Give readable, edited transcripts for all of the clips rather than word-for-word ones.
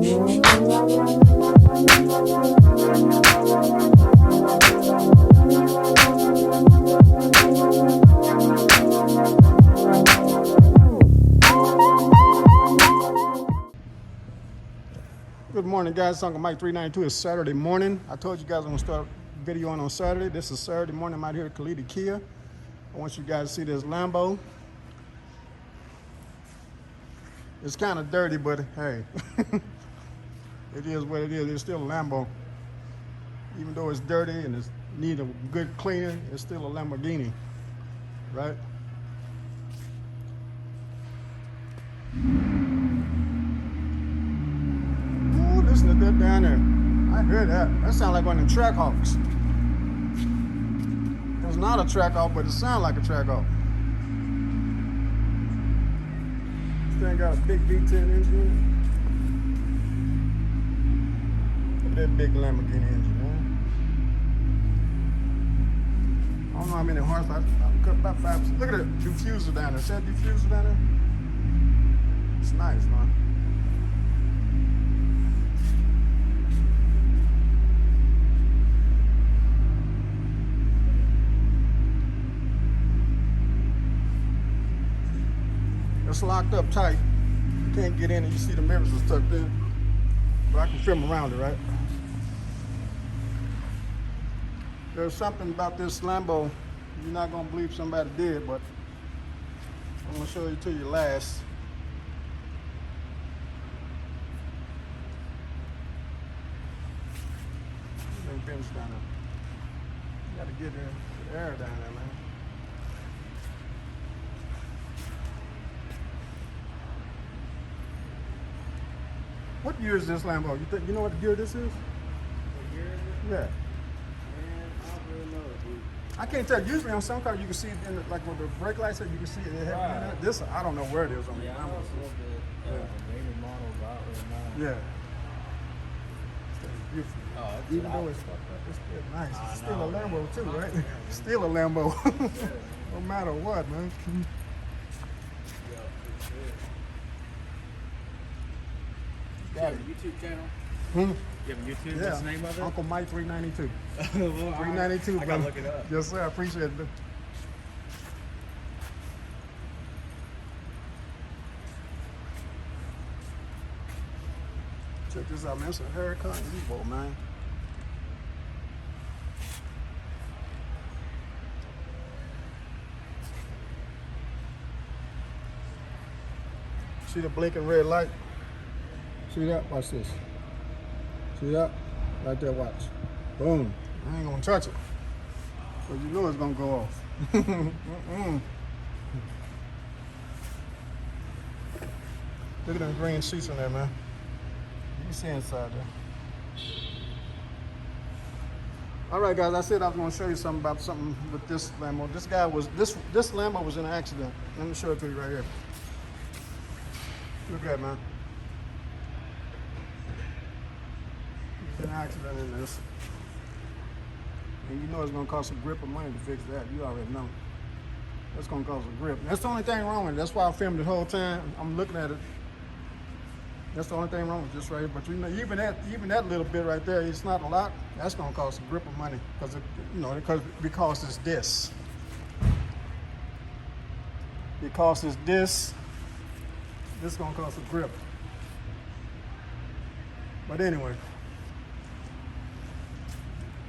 Good morning, guys. It's Uncle Mike 392. It's Saturday morning. I told you guys I'm going to start a video on Saturday. This is Saturday morning. I'm out here at Kalita Kia. I want you guys to see this Lambo. It's kind of dirty, but hey, it is what it is. It's still a Lambo. Even though it's dirty and it needs a good cleaning, it's still a Lamborghini, right? Ooh, listen to that down there. I heard that. That sounds like one of them Trackhawks. It's not a Trackhawk, but it sounds like a Trackhawk. This thing got a big V10 engine in it. Look at that big Lamborghini engine, man. I don't know how many horsepower. I cut about 5%. Look at that diffuser down there. See that diffuser down there? It's nice, man. It's locked up tight. You can't get in and you see the mirrors are tucked in. But I can film around it, right? There's something about this Lambo you're not gonna believe somebody did, but I'm gonna show you to you last. Bins down there. You gotta get the air down there, man. What year is this Lambo? You know what year this is? What year is it? Yeah. Man, I don't really know, dude. I can't tell. Usually on some cars you can see it in the, like with the brake lights, you can see it. Right. This I don't know where it is on the Yeah, I know it's a little bit maybe models out right now. Yeah. It's beautiful. Oh, Even though it's fucked up, it's still nice. It's still a know. Lambo too, right? Still a Lambo. No matter what, man. Yeah, for sure. You Got have it. a YouTube channel? Hmm? You have a YouTube? Yeah. What's the name of it? Uncle Mike 392. Well, 392, I gotta brother. look it up. Yes, sir. I appreciate it. Check this out, man. It's a Huracan Evo, man. See the blinking red light? See that? Watch this. See that? Right there, watch. Boom. I ain't gonna touch it. But you know it's gonna go off. Look at them green seats in there, man. You can see inside there. All right, guys, I said I was gonna show you something about something with this Lambo. This Lambo was in an accident. Let me show it to you right here. Look at that, man. There's an accident in this. And you know it's gonna cost a grip of money to fix that. You already know. That's gonna cost a grip. That's the only thing wrong with it. That's why I filmed the whole time. I'm looking at it. That's the only thing wrong with this right here. But you know, even that little bit right there, it's not a lot. That's gonna cost a grip of money because it's this. Because it's this. This is gonna cost a grip. But anyway,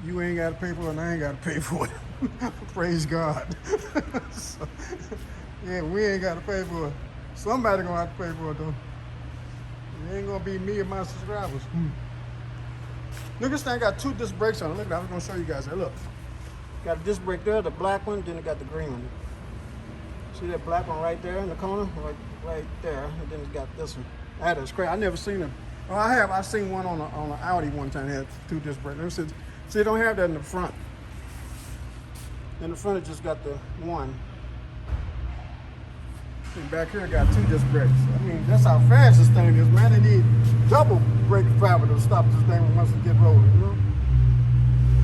you ain't gotta pay for it and I ain't gotta pay for it. Praise God. So, yeah, we ain't gotta pay for it. Somebody gonna have to pay for it though. It ain't gonna be me and my subscribers. Look, this thing got 2 disc brakes on it. Look, I was gonna show you guys that. Look, got a disc brake there, the black one, then it got the green one. See that black one right there in the corner? Right there, and then it's got this one. That is crazy. I never seen them. Oh, I have. I seen one on an Audi one time. It had 2 disc brakes. See, they don't have that in the front. In the front, it just got the one. And back here, it got 2 disc brakes. I mean, that's how fast this thing is, man. They need double brake power to stop this thing once it get rolling, you know?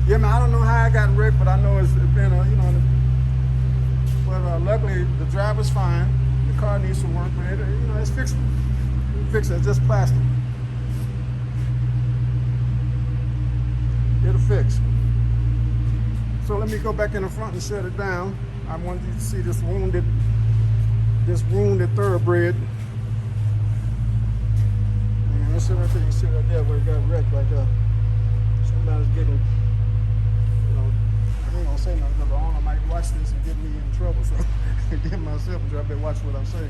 Yeah, man, I don't know how I got wrecked, but I know it's been a, you know, but luckily the driver's fine. The car needs some work, but it, you know, it's fixable. Fix it, it's just plastic. it'll fix. So let me go back in the front and shut it down. I want you to see this wounded thoroughbred. And let's see if I can see right there where it got wrecked right there. Somebody's getting, you know, I ain't gonna say nothing because the owner might watch this and get me in trouble. So get myself in trouble. I better watch what I say.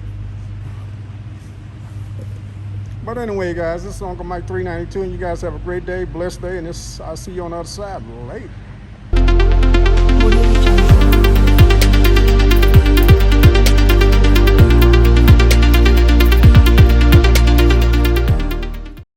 But anyway, guys, this is Uncle Mike 392, and you guys have a great day, blessed day, and I'll see you on the other side. Later.